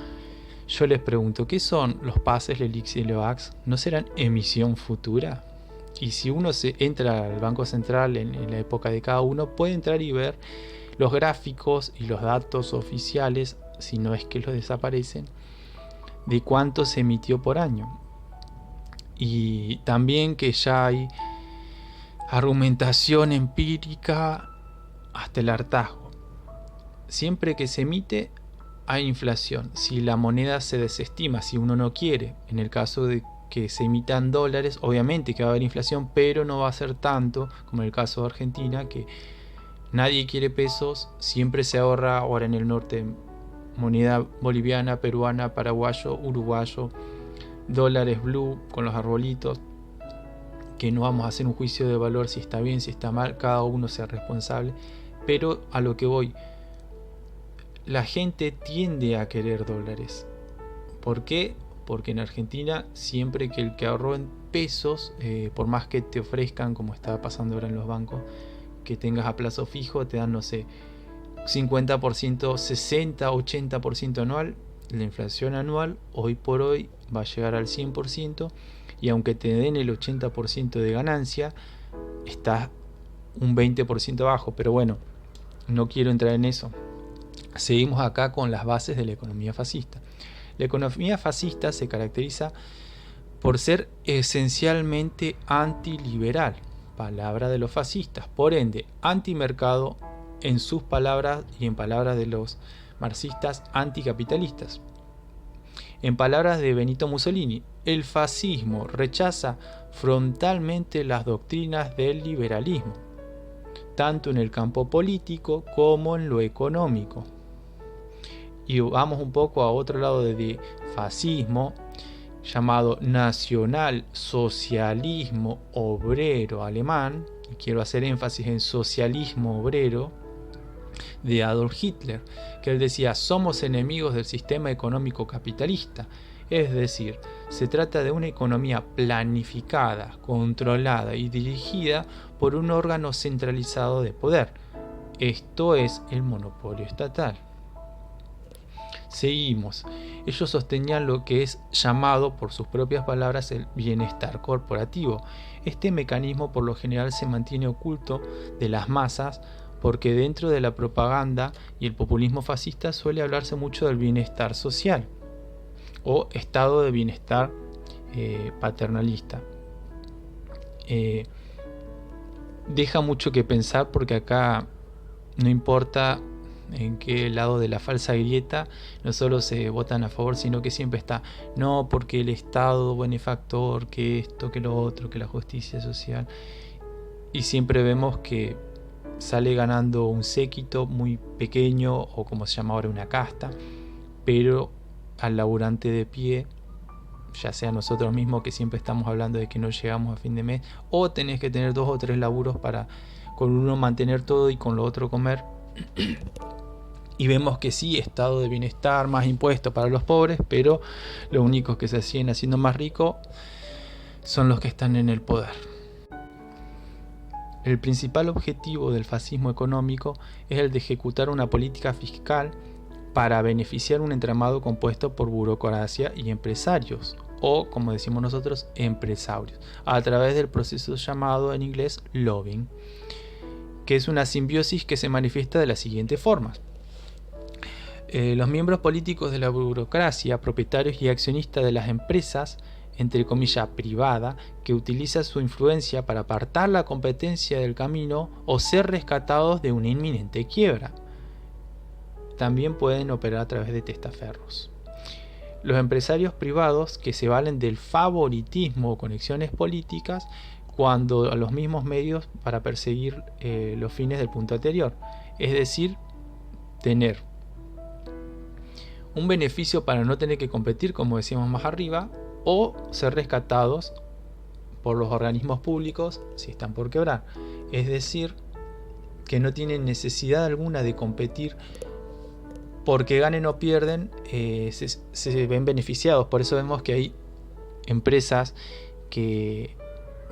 Yo les pregunto, ¿qué son los pases, LELIX y LEVAX? ¿No serán emisión futura? Y si uno entra al Banco Central en la época de cada uno, puede entrar y ver los gráficos y los datos oficiales, si no es que los desaparecen, de cuánto se emitió por año. Y también que ya hay argumentación empírica hasta el hartazgo. Siempre que se emite hay inflación. Si la moneda se desestima, si uno no quiere, en el caso de que se emitan dólares, obviamente que va a haber inflación, pero no va a ser tanto como en el caso de Argentina, que nadie quiere pesos, siempre se ahorra ahora en el norte moneda boliviana, peruana, paraguayo, uruguayo, dólares blue con los arbolitos, que no vamos a hacer un juicio de valor si está bien, si está mal, cada uno sea responsable, pero a lo que voy, la gente tiende a querer dólares. ¿Por qué? Porque en Argentina siempre que el que ahorró en pesos, por más que te ofrezcan, como está pasando ahora en los bancos, que tengas a plazo fijo, te dan, no sé, 50%, 60, 80% anual, la inflación anual hoy por hoy va a llegar al 100%, y aunque te den el 80% de ganancia, estás un 20% abajo, pero bueno, no quiero entrar en eso. Seguimos acá con las bases de la economía fascista. La economía fascista se caracteriza por ser esencialmente antiliberal, palabra de los fascistas, por ende, antimercado en sus palabras y en palabras de los marxistas anticapitalistas. En palabras de Benito Mussolini, el fascismo rechaza frontalmente las doctrinas del liberalismo, tanto en el campo político como en lo económico. Y vamos un poco a otro lado de fascismo, llamado nacional socialismo obrero alemán, y quiero hacer énfasis en socialismo obrero, de Adolf Hitler, que él decía: somos enemigos del sistema económico capitalista. Es decir, se trata de una economía planificada, controlada y dirigida por un órgano centralizado de poder. Esto es el monopolio estatal. Seguimos. Ellos sostenían lo que es llamado, por sus propias palabras, el bienestar corporativo. Este mecanismo por lo general se mantiene oculto de las masas, porque dentro de la propaganda y el populismo fascista suele hablarse mucho del bienestar social o estado de bienestar paternalista. Deja mucho que pensar, porque acá no importa en qué lado de la falsa grieta no solo se votan a favor, sino que siempre está: no, porque el Estado benefactor, que esto, que lo otro, que la justicia social, y siempre vemos que sale ganando un séquito muy pequeño, o como se llama ahora, una casta, pero al laburante de pie, ya sea nosotros mismos que siempre estamos hablando de que no llegamos a fin de mes, o tenés que tener 2 o 3 laburos para con uno mantener todo y con lo otro comer. Y vemos que sí, estado de bienestar, más impuestos para los pobres, pero los únicos que se siguen haciendo más ricos son los que están en el poder. El principal objetivo del fascismo económico es el de ejecutar una política fiscal para beneficiar un entramado compuesto por burocracia y empresarios, o como decimos nosotros, empresarios, a través del proceso llamado en inglés lobbying, que es una simbiosis que se manifiesta de las siguientes formas. Los miembros políticos de la burocracia, propietarios y accionistas de las empresas, entre comillas, privada, que utiliza su influencia para apartar la competencia del camino o ser rescatados de una inminente quiebra. También pueden operar a través de testaferros. Los empresarios privados, que se valen del favoritismo o conexiones políticas cuando a los mismos medios para perseguir los fines del punto anterior, es decir, tener un beneficio para no tener que competir, como decíamos más arriba, o ser rescatados por los organismos públicos si están por quebrar. Es decir, que no tienen necesidad alguna de competir, porque ganen o pierden, se ven beneficiados. Por eso vemos que hay empresas que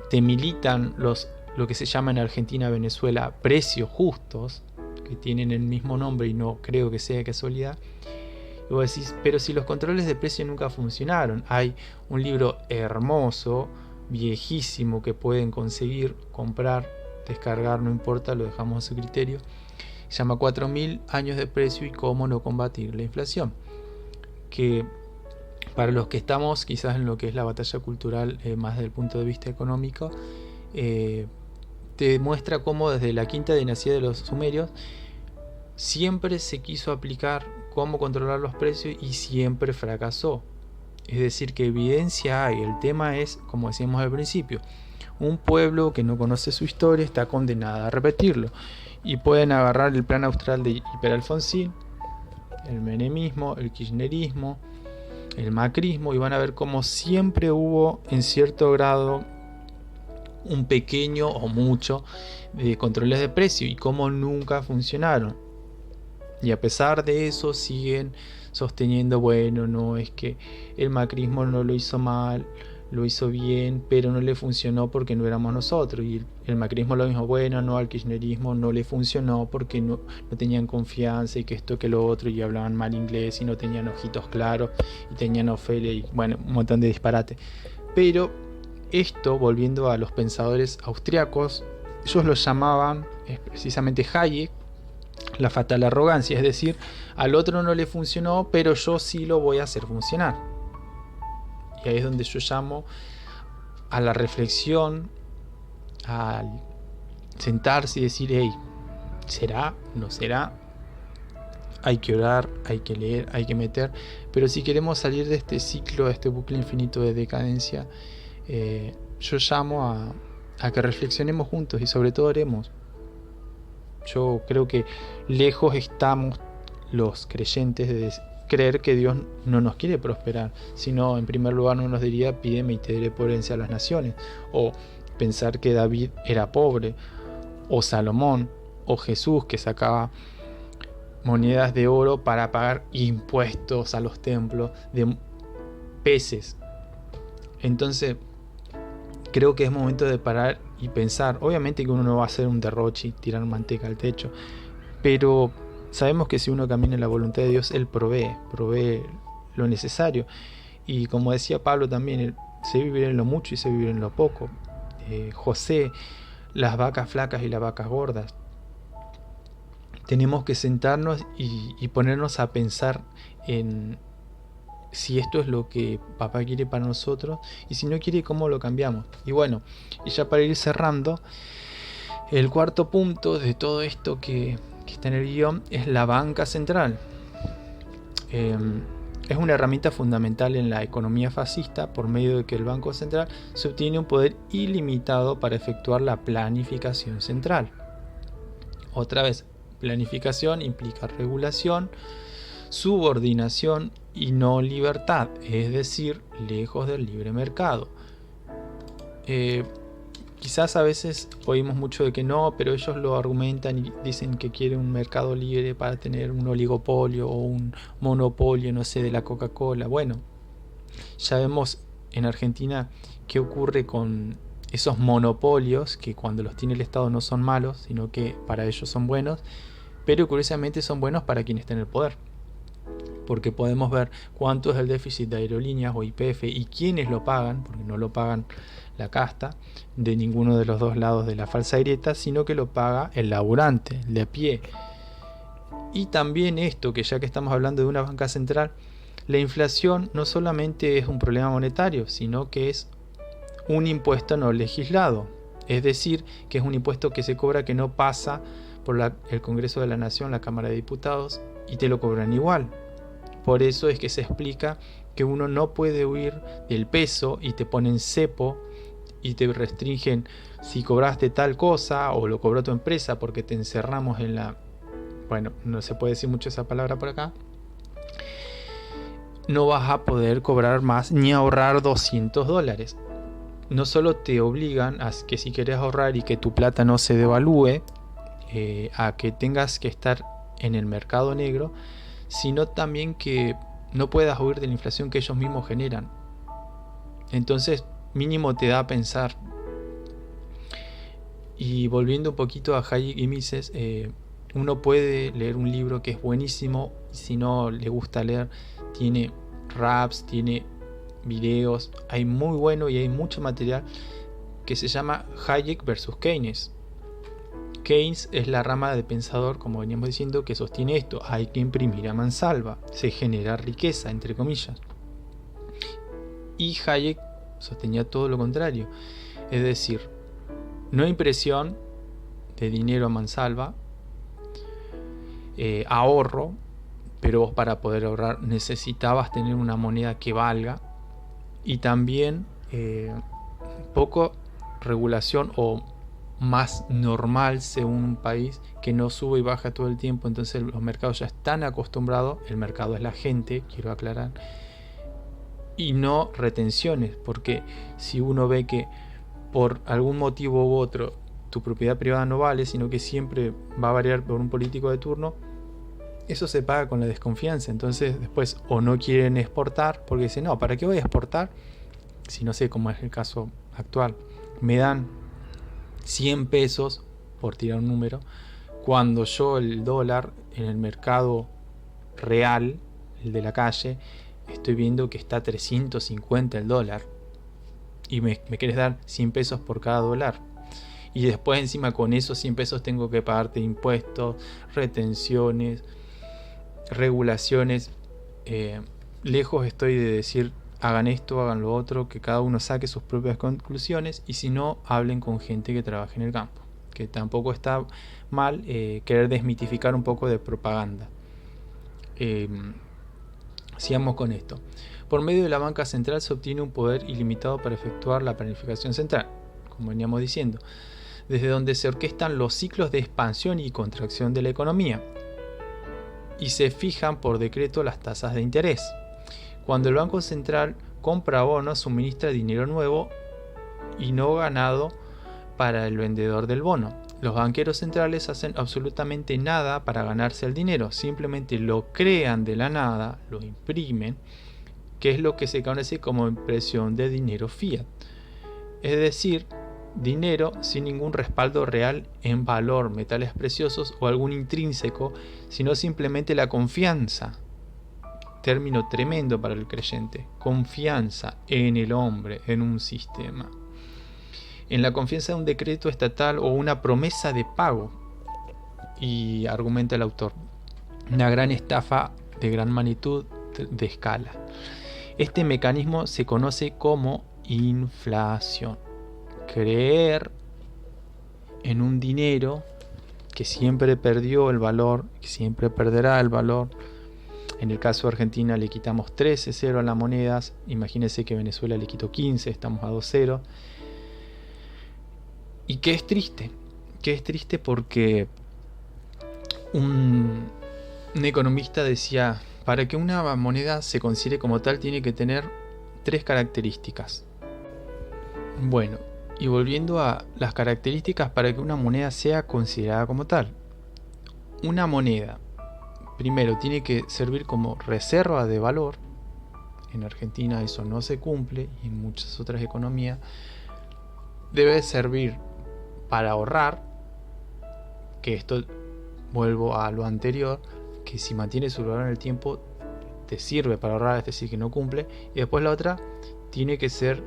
te militan lo que se llama en Argentina, Venezuela, precios justos, que tienen el mismo nombre y no creo que sea de casualidad. Y vos decís: pero si los controles de precio nunca funcionaron. Hay un libro hermoso, viejísimo, que pueden conseguir, comprar, descargar, no importa, lo dejamos a su criterio. Se llama 4000 años de precio y cómo no combatir la inflación, que Para los que estamos quizás en lo que es la batalla cultural más desde el punto de vista económico, te muestra cómo desde la quinta dinastía de los sumerios siempre se quiso aplicar cómo controlar los precios y siempre fracasó. Es decir, que evidencia hay. El tema es, como decíamos al principio, un pueblo que no conoce su historia está condenado a repetirlo. Y pueden agarrar el plan austral de Hiperalfonsín, el menemismo, el kirchnerismo, el macrismo, y van a ver cómo siempre hubo en cierto grado un pequeño o mucho de controles de precio y cómo nunca funcionaron. Y a pesar de eso siguen sosteniendo, bueno, no, es que el macrismo no lo hizo mal, lo hizo bien, pero no le funcionó porque no éramos nosotros. Y el macrismo lo mismo, bueno, no, al kirchnerismo no le funcionó porque no tenían confianza y que esto que lo otro, y hablaban mal inglés y no tenían ojitos claros y tenían Ofelia y bueno, un montón de disparate. Pero esto, volviendo a los pensadores austriacos, ellos lo llamaban precisamente Hayek la fatal arrogancia, es decir, al otro no le funcionó, pero yo sí lo voy a hacer funcionar. Y ahí es donde yo llamo a la reflexión, al sentarse y decir, hey, ¿será? ¿No será? Hay que orar, hay que leer, hay que meter, pero si queremos salir de este ciclo, de este bucle infinito de decadencia, yo llamo a que reflexionemos juntos y sobre todo oremos. Yo creo que lejos estamos los creyentes de creer que Dios no nos quiere prosperar, sino en primer lugar no nos diría pídeme y te daré por herencia a las naciones, o pensar que David era pobre, o Salomón, o Jesús que sacaba monedas de oro para pagar impuestos a los templos de peces. Entonces creo que es momento de parar y pensar. Obviamente que uno no va a hacer un derroche y tirar manteca al techo, pero sabemos que si uno camina en la voluntad de Dios, Él provee lo necesario. Y como decía Pablo también, sé vivir en lo mucho y sé vivir en lo poco. José, las vacas flacas y las vacas gordas. Tenemos que sentarnos y ponernos a pensar en si esto es lo que papá quiere para nosotros, y si no quiere, cómo lo cambiamos. Y bueno, y ya para ir cerrando, el cuarto punto de todo esto que está en el guión es la banca central. Es una herramienta fundamental en la economía fascista, por medio de que el Banco Central se obtiene un poder ilimitado para efectuar la planificación central. Otra vez, planificación implica regulación, subordinación y no libertad, es decir, lejos del libre mercado. Quizás a veces oímos mucho de que no, pero ellos lo argumentan y dicen que quieren un mercado libre para tener un oligopolio o un monopolio, no sé, de la Coca-Cola. Bueno, ya vemos en Argentina qué ocurre con esos monopolios, que cuando los tiene el Estado no son malos, sino que para ellos son buenos, pero curiosamente son buenos para quienes están en el poder. Porque podemos ver cuánto es el déficit de aerolíneas o YPF y quiénes lo pagan, porque no lo pagan la casta de ninguno de los dos lados de la falsa grieta, sino que lo paga el laburante, el de a pie. Y también esto, que ya que estamos hablando de una banca central, la inflación no solamente es un problema monetario, sino que es un impuesto no legislado. Es decir, que es un impuesto que se cobra que no pasa por el Congreso de la Nación, la Cámara de Diputados, y te lo cobran igual. Por eso es que se explica que uno no puede huir del peso y te ponen cepo y te restringen si cobraste tal cosa o lo cobró tu empresa porque te encerramos en la... Bueno, no se puede decir mucho esa palabra por acá. No vas a poder cobrar más ni ahorrar $200. No solo te obligan a que si querés ahorrar y que tu plata no se devalúe, a que tengas que estar en el mercado negro, sino también que no puedas huir de la inflación que ellos mismos generan. Entonces, mínimo te da a pensar. Y volviendo un poquito a Hayek y Mises, uno puede leer un libro que es buenísimo, y si no le gusta leer, tiene raps, tiene videos, hay muy bueno y hay mucho material, que se llama Hayek versus Keynes. Keynes es la rama de pensador, como veníamos diciendo, que sostiene esto: hay que imprimir a mansalva, se genera riqueza, entre comillas. Y Hayek sostenía todo lo contrario, es decir, no impresión de dinero a mansalva, ahorro, pero vos para poder ahorrar necesitabas tener una moneda que valga, y también poco regulación o más normal según un país, que no sube y baja todo el tiempo. Entonces los mercados ya están acostumbrados, el mercado es la gente, quiero aclarar, y no retenciones, porque si uno ve que por algún motivo u otro tu propiedad privada no vale, sino que siempre va a variar por un político de turno, eso se paga con la desconfianza. Entonces después o no quieren exportar porque dicen, no, ¿para qué voy a exportar? Si no sé, como es el caso actual, me dan 100 pesos, por tirar un número, cuando yo el dólar en el mercado real, el de la calle, estoy viendo que está a 350 el dólar, y me querés dar 100 pesos por cada dólar. Y después encima con esos 100 pesos tengo que pagarte impuestos, retenciones, regulaciones. Lejos estoy de decir hagan esto, hagan lo otro, que cada uno saque sus propias conclusiones, y si no, hablen con gente que trabaje en el campo, que tampoco está mal querer desmitificar un poco de propaganda. Sigamos con esto. Por medio de la banca central se obtiene un poder ilimitado para efectuar la planificación central, como veníamos diciendo, desde donde se orquestan los ciclos de expansión y contracción de la economía, y se fijan por decreto las tasas de interés. Cuando el Banco Central compra bonos, suministra dinero nuevo y no ganado para el vendedor del bono. Los banqueros centrales hacen absolutamente nada para ganarse el dinero, simplemente lo crean de la nada, lo imprimen, que es lo que se conoce como impresión de dinero fiat. Es decir, dinero sin ningún respaldo real en valor, metales preciosos o algún intrínseco, sino simplemente la confianza. Término tremendo para el creyente, confianza en el hombre, en un sistema, en la confianza de un decreto estatal o una promesa de pago. Y argumenta el autor, una gran estafa de gran magnitud de escala. Este mecanismo se conoce como inflación. Creer en un dinero que siempre perdió el valor, que siempre perderá el valor. En el caso de Argentina le quitamos 13-0 a las monedas. Imagínense que Venezuela le quitó 15, estamos a 2-0. Y que es triste porque un economista decía, para que una moneda se considere como tal tiene que tener 3 características. Bueno, y volviendo a las características para que una moneda sea considerada como tal. Una moneda, primero, tiene que servir como reserva de valor. En Argentina eso no se cumple, y en muchas otras economías. Debe servir para ahorrar, que esto, vuelvo a lo anterior, que si mantiene su valor en el tiempo te sirve para ahorrar, es decir, que no cumple. Y después la otra, tiene que ser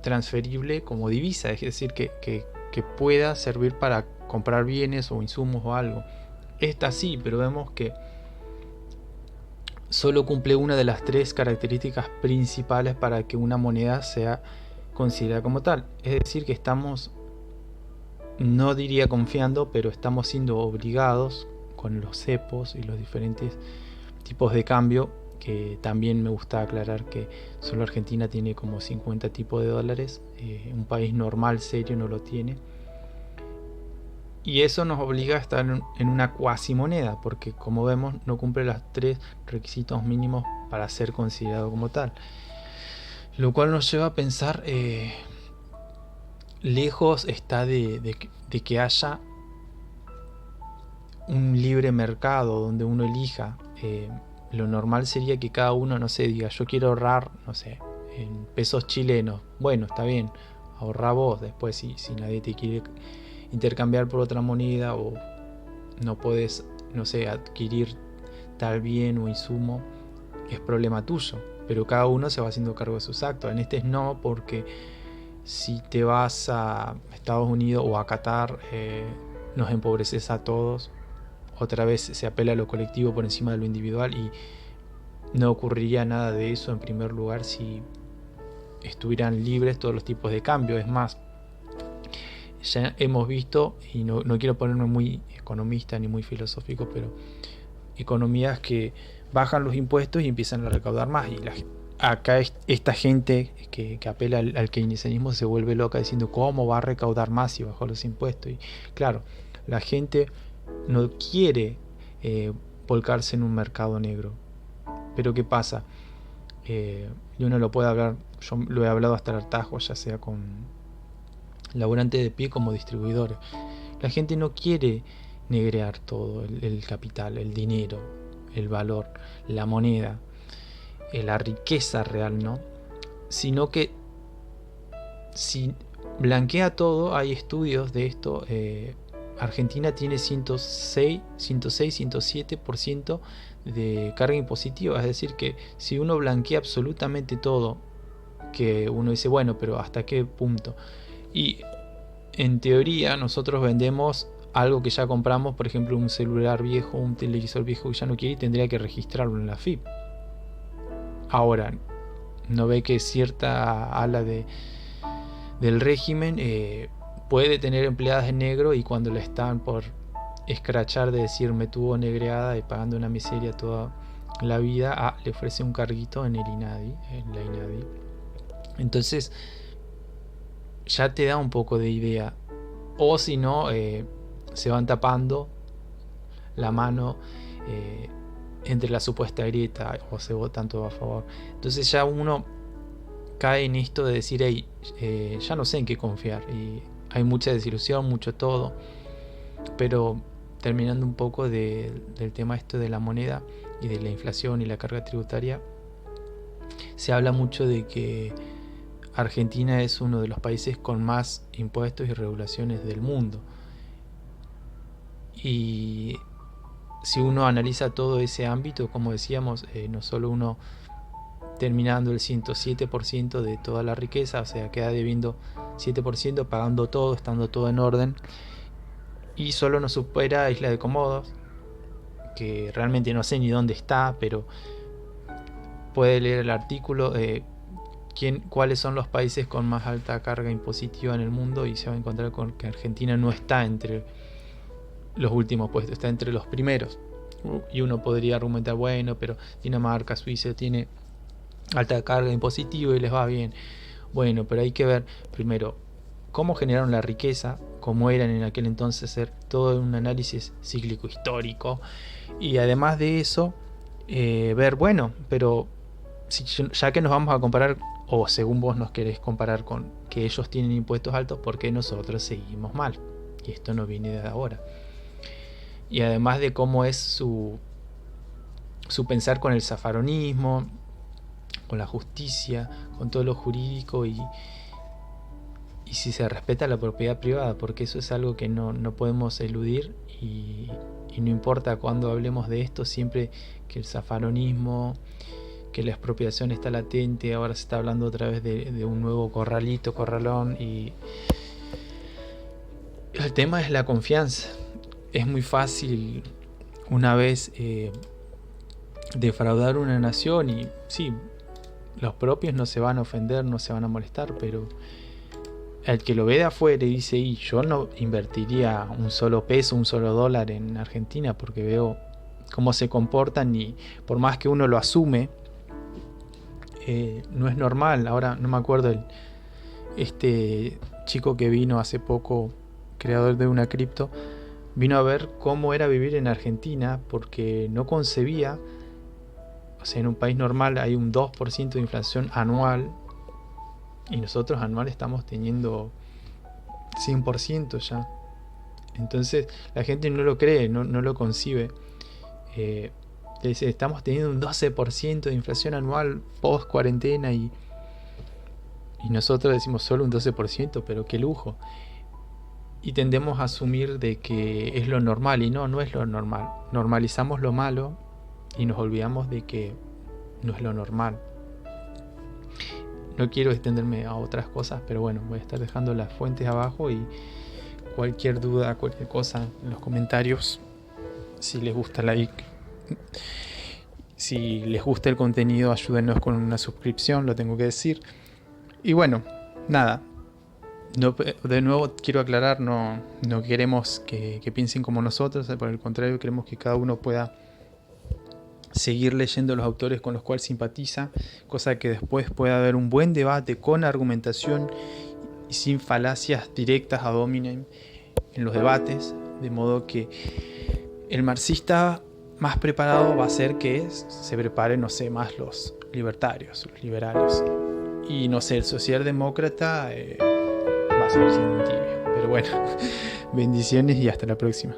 transferible como divisa, es decir, que pueda servir para comprar bienes o insumos o algo. Esta sí, pero vemos que solo cumple una de las 3 características principales para que una moneda sea considerada como tal. Es decir, que estamos, no diría confiando, pero estamos siendo obligados con los cepos y los diferentes tipos de cambio, que también me gusta aclarar que solo Argentina tiene como 50 tipos de dólares, un país normal, serio, no lo tiene. Y eso nos obliga a estar en una cuasi moneda, porque como vemos no cumple los 3 requisitos mínimos para ser considerado como tal. Lo cual nos lleva a pensar, lejos está de que haya un libre mercado donde uno elija. Lo normal sería que cada uno, no sé, diga, yo quiero ahorrar, no sé, en pesos chilenos. Bueno, está bien, ahorra vos. Después si nadie te quiere intercambiar por otra moneda, o no podés, no sé, adquirir tal bien o insumo, es problema tuyo, pero cada uno se va haciendo cargo de sus actos. En este no, porque si te vas a Estados Unidos o a Qatar, nos empobreces a todos. Otra vez se apela a lo colectivo por encima de lo individual, y no ocurriría nada de eso en primer lugar si estuvieran libres todos los tipos de cambio. Es más, ya hemos visto, y no quiero ponerme muy economista ni muy filosófico, pero economías que bajan los impuestos y empiezan a recaudar más, y acá esta gente que apela al keynesianismo se vuelve loca diciendo cómo va a recaudar más si bajó los impuestos. Y claro, la gente no quiere volcarse en un mercado negro. Pero ¿qué pasa? Y uno lo puede hablar, yo lo he hablado hasta el hartazgo, ya sea con laburantes de pie como distribuidores. La gente no quiere negrear todo, el capital, el dinero, el valor, la moneda, la riqueza real, ¿no? Sino que si blanquea todo, hay estudios de esto. Argentina tiene 107% de carga impositiva, es decir que si uno blanquea absolutamente todo, que uno dice, bueno, pero ¿hasta qué punto? Y en teoría nosotros vendemos algo que ya compramos, por ejemplo un celular viejo, un televisor viejo que ya no quiere, y tendría que registrarlo en la FIP. Ahora, no ve que cierta ala del régimen puede tener empleadas en negro, y cuando la están por escrachar de decir me tuvo negreada y pagando una miseria toda la vida, le ofrece un carguito en el INADI, en la INADI. Entonces ya te da un poco de idea. O si no, se van tapando la mano entre la supuesta grieta, o se votan todo a favor. Entonces ya uno cae en esto de decir, hey, ya no sé en qué confiar, y hay mucha desilusión, mucho todo. Pero terminando un poco del tema esto de la moneda y de la inflación y la carga tributaria, se habla mucho de que Argentina es uno de los países con más impuestos y regulaciones del mundo. Y si uno analiza todo ese ámbito, como decíamos, no solo uno terminando el 107% de toda la riqueza, o sea, queda debiendo 7%, pagando todo, estando todo en orden, y solo nos supera Isla de Comodos, que realmente no sé ni dónde está, pero puede leer el artículo cuáles son los países con más alta carga impositiva en el mundo, y se va a encontrar con que Argentina no está entre los últimos puestos, está entre los primeros. Y uno podría argumentar, bueno, pero Dinamarca, Suiza tiene alta carga impositiva y les va bien. Bueno, pero hay que ver primero cómo generaron la riqueza, cómo eran en aquel entonces, hacer todo un análisis cíclico histórico, y además de eso ver, bueno, pero ya que nos vamos a comparar, o según vos nos querés comparar con que ellos tienen impuestos altos, ¿por qué nosotros seguimos mal? Y esto no viene de ahora. Y además de cómo es su pensar con el zafaronismo, con la justicia, con todo lo jurídico, y si se respeta la propiedad privada, porque eso es algo que no podemos eludir, y no importa cuando hablemos de esto, siempre que el zafaronismo, que la expropiación está latente. Ahora se está hablando otra vez de un nuevo corralón, y el tema es la confianza. Es muy fácil una vez defraudar una nación, y sí, los propios no se van a ofender, no se van a molestar, pero el que lo ve de afuera y dice, y yo no invertiría un solo peso, un solo dólar en Argentina, porque veo cómo se comportan, y por más que uno lo asume, no es normal. Ahora no me acuerdo este chico que vino hace poco, creador de una cripto, vino a ver cómo era vivir en Argentina, porque no concebía, o sea, en un país normal hay un 2% de inflación anual, y nosotros anual estamos teniendo 100% ya. Entonces la gente no lo cree, no lo concibe. Dice, estamos teniendo un 12% de inflación anual post cuarentena, y nosotros decimos solo un 12%, pero qué lujo. Y tendemos a asumir de que es lo normal, y no es lo normal. Normalizamos lo malo y nos olvidamos de que no es lo normal. No quiero extenderme a otras cosas, pero bueno, voy a estar dejando las fuentes abajo, y cualquier duda, cualquier cosa en los comentarios. Si les gusta, like. Si les gusta el contenido, ayúdenos con una suscripción, lo tengo que decir. Y bueno, nada. No, de nuevo quiero aclarar, no queremos que piensen como nosotros, por el contrario, queremos que cada uno pueda seguir leyendo los autores con los cuales simpatiza, cosa que después pueda haber un buen debate con argumentación y sin falacias directas ad hominem en los debates, de modo que el marxista más preparado va a ser que se preparen, no sé, más los libertarios, los liberales, y no sé, el socialdemócrata va a seguir siendo un tibio. Pero bueno, bendiciones y hasta la próxima.